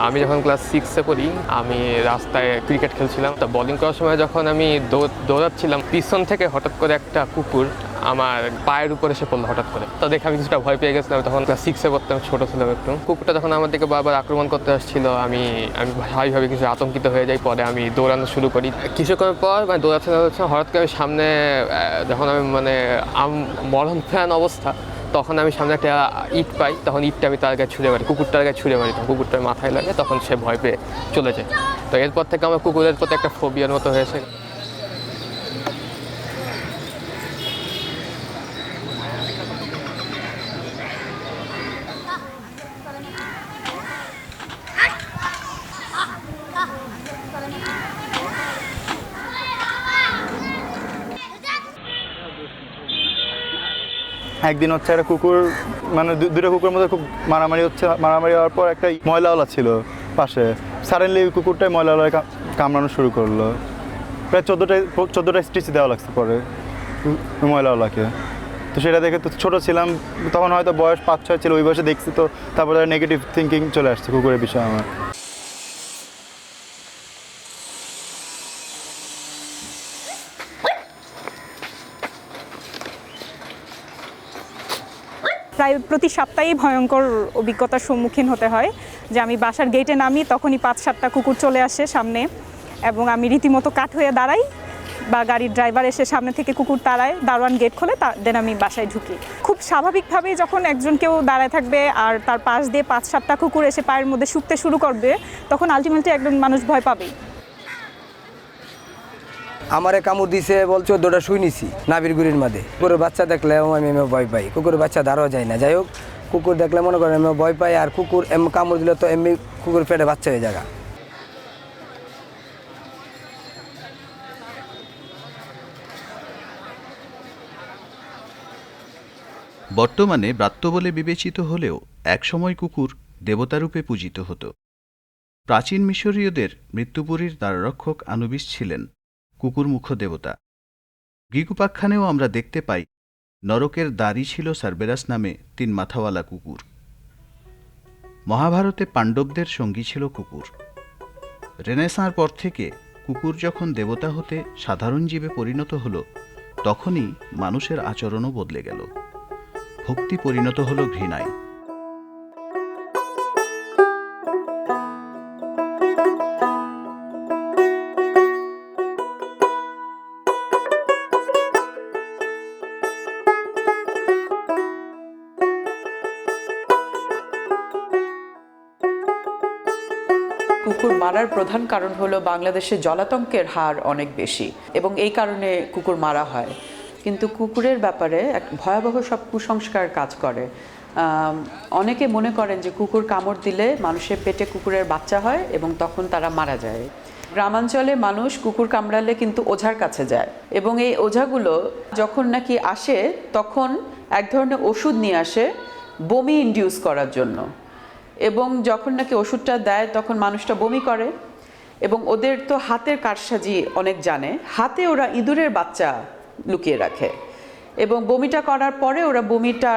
আমি যখন ক্লাস 6-এ পড়ি, আমি রাস্তায় ক্রিকেট খেলছিলাম। তো বোলিং করার সময় যখন আমি দৌড়াচ্ছিলাম, পিছন থেকে হঠাৎ করে একটা কুকুর আমার পায়ের উপরে এসে পড়লো হঠাৎ করে। তো দেখে আমি কিছুটা ভয় পেয়ে গেছিলাম। তখন ক্লাস 6-এ পড়তাম, ছোট ছিলাম একটু। কুকুরটা যখন আমার দিকে বারবার আক্রমণ করতে আসছিল, আমি স্বাভাবিকভাবে কিছু আতঙ্কিত হয়ে যাই। পরে আমি দৌড়ানো শুরু করি। কিছুক্ষণ পর দৌড়াচ্ছে হঠাৎ করে সামনে, যখন আমি মরণ ফ্যান অবস্থা, তখন আমি সামনে একটা ইট পাই। তখন ইটটা আমি তার গায়ে ছুঁড়ে মারি, কুকুরটার গায়ে ছুঁড়ে মারি। তখন কুকুরটার মাথায় লাগে, তখন সে ভয় পেয়ে চলে যায়। তো এরপর থেকে আমার কুকুরের প্রতি একটা ফোবিয়ার মতো হয়েছে। একদিন হচ্ছে একটা কুকুর, মানে দুটো কুকুরের মধ্যে খুব মারামারি হচ্ছে। মারামারি হওয়ার পর একটা ময়লাওয়ালা ছিল পাশে, সাডেনলি কুকুরটাই ময়লাওয়ালা কামড়ানো শুরু করলো। প্রায় 14টা স্টিচ দেওয়া লাগছে পরে ময়লাওয়ালাকে। তো সেটা দেখে তো ছোটো ছিলাম তখন, হয়তো বয়স 5-6 ছিল, ওই বয়সে দেখছি। তো তারপরে নেগেটিভ থিঙ্কিং চলে আসছে কুকুরের বিষয়ে আমার। প্রায় প্রতি সপ্তাহেই ভয়ঙ্কর অভিজ্ঞতার সম্মুখীন হতে হয়। যে আমি বাসার গেটে নামি, তখনই 5-7টা কুকুর চলে আসে সামনে, এবং আমি রীতিমতো কাঠ হয়ে দাঁড়াই, বা গাড়ির ড্রাইভার এসে সামনে থেকে কুকুর তাড়ায়, দারোয়ান গেট খোলে, দেন আমি বাসায় ঢুকি। খুব স্বাভাবিকভাবেই যখন একজন কেউ দাঁড়ায় থাকবে আর তার পাশ দিয়ে 5-7টা কুকুর এসে পায়ের মধ্যে শুকতে শুরু করবে, তখন আলটিমেটলি একজন মানুষ ভয় পাবেই। আমারে কামড় দিছে বল 14টা শুই নিছি নাবির গুড়ির মাঝে। কুকুরের বাচ্চা দেখলে আমি ভয় পাই, কুকুরের বাচ্চা দাঁড়াও যায় না। যাই হোক, কুকুর দেখলে মনে করেন আমি ভয় পাই, আর কুকুর কামড় দিলে তো এমনি কুকুর পেটে বাচ্চা হয়ে যায়। বর্তমানে ব্রাত্য বলে বিবেচিত হলেও একসময় কুকুর দেবতারূপে পূজিত হতো। প্রাচীন মিশরীয়দের মৃত্যুপুরীর দ্বাররক্ষক আনুবিস ছিলেন কুকুরমুখ দেবতা। গ্রীক উপাখ্যানেও আমরা দেখতে পাই নরকের দ্বারই ছিল সার্বেরাস নামে 3 মাথাওয়ালা কুকুর। মহাভারতে পাণ্ডবদের সঙ্গী ছিল কুকুর। রেনেসাঁর পর থেকে কুকুর যখন দেবতা হতে সাধারণ জীবে পরিণত হল, তখনই মানুষের আচরণও বদলে গেল। ভক্তি পরিণত হল ঘৃণায়। কুকুর মারার প্রধান কারণ হলো বাংলাদেশে জলাতঙ্কের হার অনেক বেশি, এবং এই কারণে কুকুর মারা হয়। কিন্তু কুকুরের ব্যাপারে এক ভয়াবহ সব কুসংস্কার কাজ করে। অনেকে মনে করেন যে কুকুর কামড় দিলে মানুষের পেটে কুকুরের বাচ্চা হয় এবং তখন তারা মারা যায়। গ্রামাঞ্চলে মানুষ কুকুর কামড়ালে কিন্তু ওঝার কাছে যায়, এবং এই ওঝাগুলো যখন নাকি আসে তখন এক ধরনের ওষুধ নিয়ে আসে বমি ইনডিউস করার জন্য, এবং যখন নাকি ওষুধটা দেয় তখন মানুষটা বমি করে। এবং ওদের তো হাতের কারসাজি অনেক জানে, হাতে ওরা ইঁদুরের বাচ্চা লুকিয়ে রাখে, এবং বমিটা করার পরে ওরা বমিটা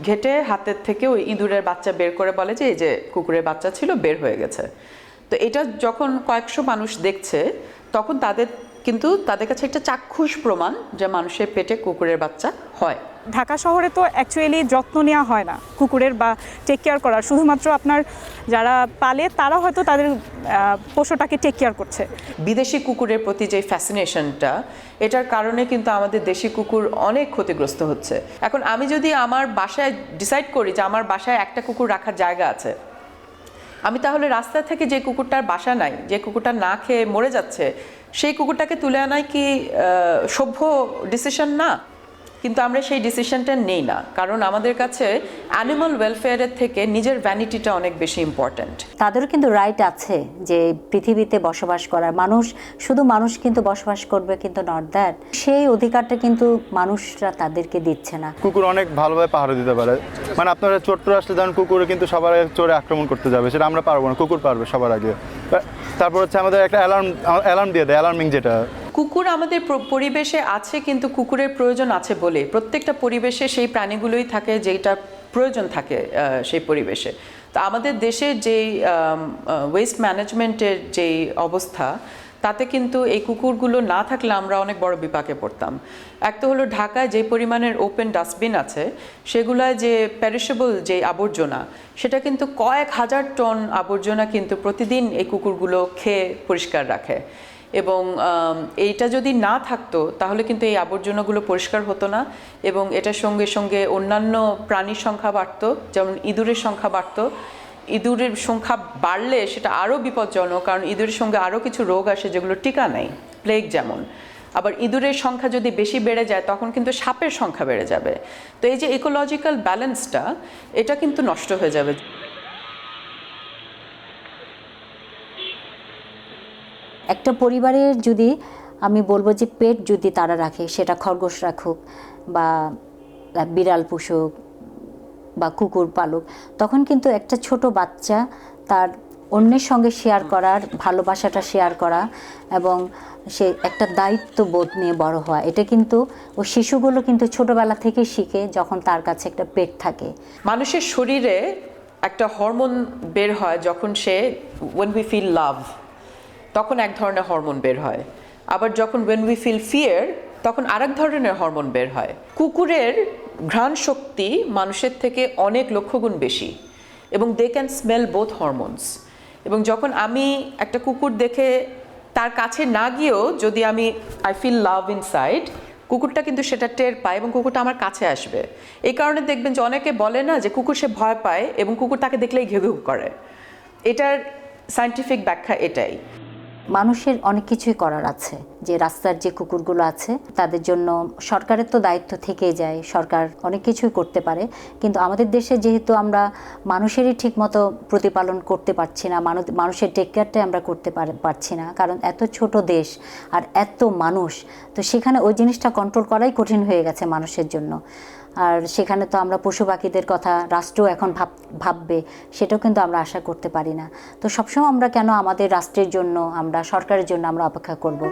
ঘেটে হাতের থেকে ওই ইঁদুরের বাচ্চা বের করে বলে যে এই যে কুকুরের বাচ্চা ছিল, বের হয়ে গেছে। তো এটা যখন কয়েকশো মানুষ দেখছে, তখন তাদের কাছে একটা চাক্ষুষ প্রমাণ যে মানুষের পেটে কুকুরের বাচ্চা হয়। ঢাকা শহরে তো অ্যাকচুয়ালি যত্ন নেওয়া হয় না কুকুরের, বা টেক কেয়ার করার। শুধুমাত্র আপনার যারা পালে তারা হয়তো তাদের পশুটাকে টেক কেয়ার করছে। বিদেশি কুকুরের প্রতি যে ফ্যাসিনেশনটা, এটার কারণে কিন্তু আমাদের দেশি কুকুর অনেক ক্ষতিগ্রস্ত হচ্ছে। এখন আমি যদি আমার বাসায় ডিসাইড করি যে আমার বাসায় একটা কুকুর রাখার জায়গা আছে, আমি তাহলে রাস্তা থেকে যে কুকুরটার বাসা নাই, যে কুকুরটা না খেয়ে মরে যাচ্ছে, সেই কুকুরটাকে তুলে আনাই কি সভ্য ডিসিশন না? কিন্তু আমরা সেই ডিসিশনটা নেই না, কারণ আমাদের কাছে অ্যানিমাল ওয়েলফেয়ারের থেকে নিজের ভ্যানিটিটা অনেক বেশি ইম্পর্ট্যান্ট। তাদেরও কিন্তু রাইট আছে যে পৃথিবীতে বসবাস করার। শুধু মানুষ কিন্তু বসবাস করবে, কিন্তু নট দ্যাট, সেই অধিকারটা কিন্তু মানুষরা তাদেরকে দিচ্ছে না। কুকুর অনেক ভালোভাবে পাহারা দিতে পারে। মানে আপনারা চোট্ট আসলে যেমন কুকুরে কিন্তু সবার চোরে আক্রমণ করতে যাবে, সেটা আমরা পারবো না, কুকুর পারবে সবার আগে। তারপর হচ্ছে আমাদের একটা অ্যালার্ম দিয়ে দেয়, অ্যালার্মিং যেটা। কুকুর আমাদের পরিবেশে আছে, কিন্তু কুকুরের প্রয়োজন আছে বলে প্রত্যেকটা পরিবেশে সেই প্রাণীগুলোই থাকে যেটা প্রয়োজন থাকে সেই পরিবেশে। তো আমাদের দেশের যেই ওয়েস্ট ম্যানেজমেন্টের যেই অবস্থা, তাতে কিন্তু এই কুকুরগুলো না থাকলে আমরা অনেক বড় বিপাকে পড়তাম। এক তো হলো ঢাকায় যে পরিমাণের ওপেন ডাস্টবিন আছে, সেগুলায় যে প্যারিশেবল যে আবর্জনা, সেটা কিন্তু কয়েক হাজার টন আবর্জনা কিন্তু প্রতিদিন এই কুকুরগুলো খেয়ে পরিষ্কার রাখে। এবং এইটা যদি না থাকতো তাহলে কিন্তু এই আবর্জনাগুলো পরিষ্কার হতো না, এবং এটার সঙ্গে সঙ্গে অন্যান্য প্রাণীর সংখ্যা বাড়তো, যেমন ইঁদুরের সংখ্যা বাড়তো। ইঁদুরের সংখ্যা বাড়লে সেটা আরও বিপজ্জনক, কারণ ইঁদুরের সঙ্গে আরও কিছু রোগ আসে যেগুলো টিকা নেই, প্লেগ যেমন। আবার ইঁদুরের সংখ্যা যদি বেশি বেড়ে যায় তখন কিন্তু সাপের সংখ্যা বেড়ে যাবে। তো এই যে ইকোলজিক্যাল ব্যালেন্সটা, এটা কিন্তু নষ্ট হয়ে যাবে। একটা পরিবারের যদি আমি বলবো যে পেট যদি তারা রাখে, সেটা খরগোশ রাখুক বা বিড়াল পুষুক বা কুকুর পালুক, তখন কিন্তু একটা ছোট বাচ্চা তার অন্যের সঙ্গে শেয়ার করার, ভালোবাসাটা শেয়ার করা এবং সে একটা দায়িত্ববোধ নিয়ে বড় হওয়া, এটা কিন্তু ও শিশুগুলো কিন্তু ছোটবেলা থেকে শিখে যখন তার কাছে একটা পেট থাকে। মানুষের শরীরে একটা হরমোন বের হয় যখন সে when we feel love, তখন এক ধরনের হরমোন বের হয়। আবার যখন when we feel fear, তখন আরেক ধরনের হরমোন বের হয়। কুকুরের ঘ্রাণ শক্তি মানুষের থেকে অনেক লক্ষ গুণ বেশি, এবং they can smell both hormones. এবং যখন আমি একটা কুকুর দেখে তার কাছে না গিয়েও যদি আমি আই ফিল লাভ ইনসাইড, কুকুরটা কিন্তু সেটা টের পায় এবং কুকুরটা আমার কাছে আসবে। এই কারণে দেখবেন যে অনেকে বলে না যে কুকুর সে ভয় পায় এবং কুকুর তাকে দেখলেই ঘেউ ঘেউ করে। এটার সায়েন্টিফিক ব্যাখ্যা এটাই। মানুষের অনেক কিছুই করার আছে, যে রাস্তার যে কুকুরগুলো আছে তাদের জন্য সরকারের তো দায়িত্ব থেকেই যায়, সরকার অনেক কিছুই করতে পারে, কিন্তু আমাদের দেশে যেহেতু আমরা মানুষেরই ঠিকমতো প্রতিপালন করতে পারছি না, মানুষের টেক কেয়ারটাই আমরা করতে পারছি না, কারণ এত ছোট দেশ আর এত মানুষ, তো সেখানে ওই জিনিসটা কন্ট্রোল করাই কঠিন হয়ে গেছে মানুষের জন্য। আর সেখানে তো আমরা পশু পাখিদের কথা রাষ্ট্র এখন ভাববে, সেটাও কিন্তু আমরা আশা করতে পারি না। তো সবসময় আমরা কেন আমাদের রাষ্ট্রের জন্য, আমরা সরকারের জন্য আমরা অপেক্ষা করব?